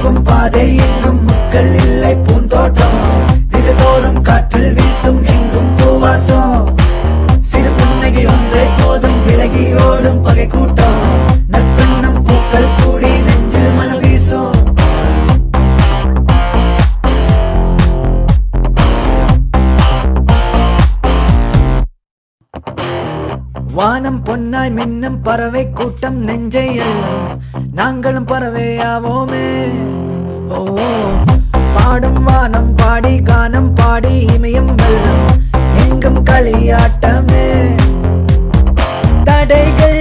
போகும் பாதை எங்கும் முட்கள் இல்லை பூந்தோட்டம், திசை தோறும் காற்றில் வீசும் எங்கும் பூவாசம். சிறு புன்னகை ஒன்றே போதும் விலகி ஓடும் பகை கூட்டம், நட்பெண்ணம் பூக்கள் கூடி நெஞ்சில் மனம் வீசும். வானம் பொன்னாய் மின்னும் பறவை கூட்டம் நெஞ்சை எல்லும், நாங்களும் பறவையாவோமே. ஓ பாடும் வானம் பாடி கானம் பாடி இமயம் வெல்லும், எங்கும் களியாட்டமே. தடைகள்